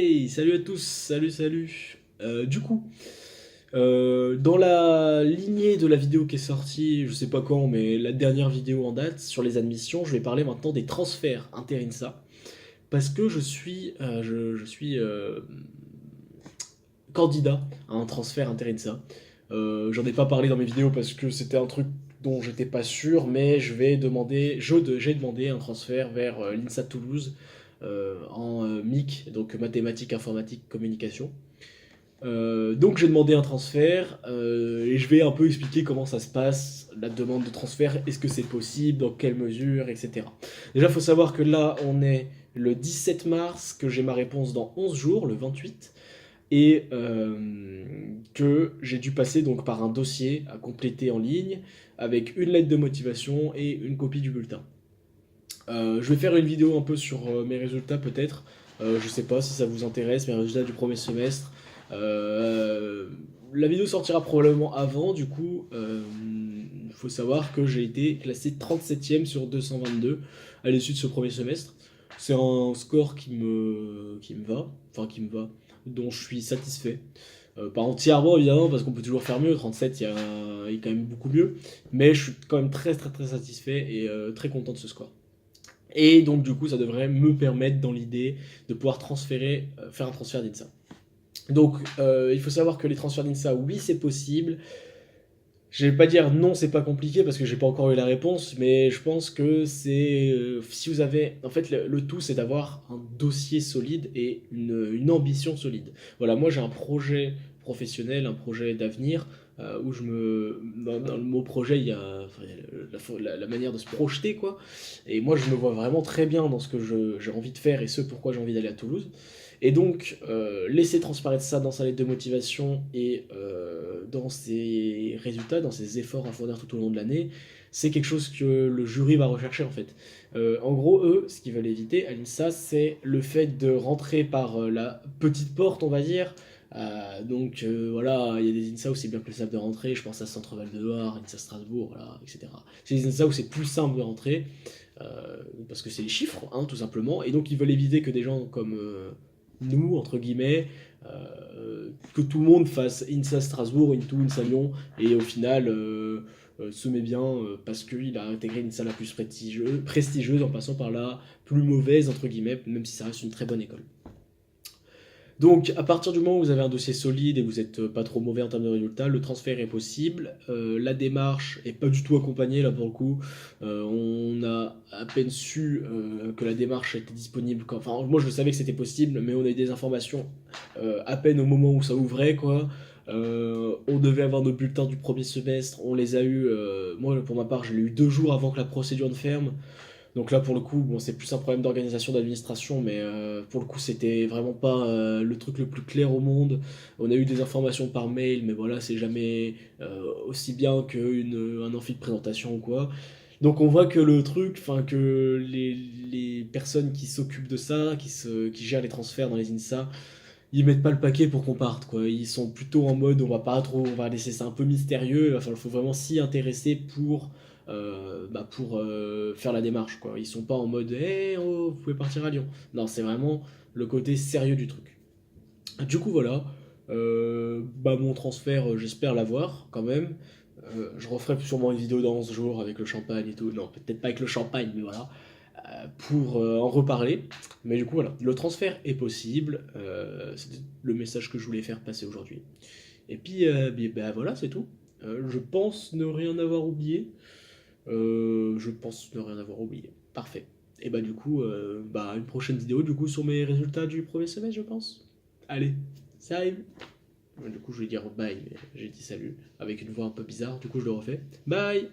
Hey, salut à tous, salut. Dans la lignée de la vidéo qui est sortie, je sais pas quand, mais la dernière vidéo en date sur les admissions, je vais parler maintenant des transferts inter-INSA, parce que je suis candidat à un transfert inter-INSA. J'en ai pas parlé dans mes vidéos parce que c'était un truc dont j'étais pas sûr, mais j'ai demandé un transfert vers l'INSA de Toulouse en MIC, donc mathématiques, informatique, communication. Donc j'ai demandé un transfert et je vais un peu expliquer comment ça se passe, la demande de transfert, est-ce que c'est possible, dans quelle mesure, etc. Déjà, il faut savoir que là, on est le 17 mars, que j'ai ma réponse dans 11 jours, le 28, et que j'ai dû passer donc par un dossier à compléter en ligne avec une lettre de motivation et une copie du bulletin. Je vais faire une vidéo un peu sur mes résultats peut-être. Je sais pas si ça vous intéresse, mes résultats du premier semestre. Euh, la vidéo sortira probablement avant, du coup, il faut savoir que j'ai été classé 37e sur 222 à l'issue de ce premier semestre. C'est un score qui me va, dont je suis satisfait. Pas entièrement évidemment, parce qu'on peut toujours faire mieux, 37 il y a quand même beaucoup mieux, mais je suis quand même très très très satisfait et très content de ce score. Et donc du coup, ça devrait me permettre dans l'idée de pouvoir faire un transfert d'INSA. Donc il faut savoir que les transferts d'INSA, oui c'est possible. Je vais pas dire non c'est pas compliqué parce que j'ai pas encore eu la réponse, mais je pense que si vous avez... En fait le tout c'est d'avoir un dossier solide et une ambition solide. Voilà, moi j'ai un projet professionnel, un projet d'avenir où dans le mot projet il y a, enfin, la manière de se projeter quoi. Et moi je me vois vraiment très bien dans ce que j'ai envie de faire et ce pourquoi j'ai envie d'aller à Toulouse. Et donc, laisser transparaître ça dans sa lettre de motivation et dans ses résultats, dans ses efforts à fournir tout au long de l'année, c'est quelque chose que le jury va rechercher en fait. En gros, eux, ce qu'ils veulent éviter à l'INSA, c'est le fait de rentrer par la petite porte, on va dire. Voilà, il y a des INSA où c'est bien plus simple de rentrer, je pense à Centre Val de Loire, INSA Strasbourg, voilà, etc. C'est des INSA où c'est plus simple de rentrer, parce que c'est les chiffres, hein, tout simplement, et donc ils veulent éviter que des gens comme nous, entre guillemets, que tout le monde fasse INSA Strasbourg, Into, INSA Lyon, et au final se met bien parce qu'il a intégré une salle la plus prestigieuse en passant par la plus mauvaise, entre guillemets, même si ça reste une très bonne école. Donc, à partir du moment où vous avez un dossier solide et vous n'êtes pas trop mauvais en termes de résultats, le transfert est possible. La démarche est pas du tout accompagnée là pour le coup. On a à peine su que la démarche était disponible. Enfin, moi je savais que c'était possible, mais on a eu des informations à peine au moment où ça ouvrait quoi. On devait avoir nos bulletins du premier semestre, on les a eu. Moi pour ma part, je l'ai eu 2 jours avant que la procédure ne ferme. Donc là, pour le coup, bon, c'est plus un problème d'organisation, d'administration, mais pour le coup, c'était vraiment pas le truc le plus clair au monde. On a eu des informations par mail, mais voilà, c'est jamais aussi bien qu'un amphi de présentation ou quoi. Donc on voit que le truc, enfin que les personnes qui s'occupent de ça, qui gèrent les transferts dans les INSA, ils mettent pas le paquet pour qu'on parte, quoi. Ils sont plutôt en mode on va laisser ça un peu mystérieux. Enfin, il faut vraiment s'y intéresser pour faire la démarche, quoi. Ils sont pas en mode oh, vous pouvez partir à Lyon. Non, c'est vraiment le côté sérieux du truc. Du coup, voilà. Mon transfert, j'espère l'avoir quand même. Je referai sûrement une vidéo dans 11 jours avec le champagne et tout. Non, peut-être pas avec le champagne, mais voilà pour en reparler. Mais du coup, voilà, le transfert est possible. C'est le message que je voulais faire passer aujourd'hui. Et puis, voilà, c'est tout. Je pense ne rien avoir oublié. Je pense ne rien avoir oublié. Parfait. Et bah du coup, une prochaine vidéo du coup sur mes résultats du premier semestre, je pense. Allez, salut. Du coup, je vais dire bye, mais j'ai dit salut avec une voix un peu bizarre. Du coup, je le refais. Bye.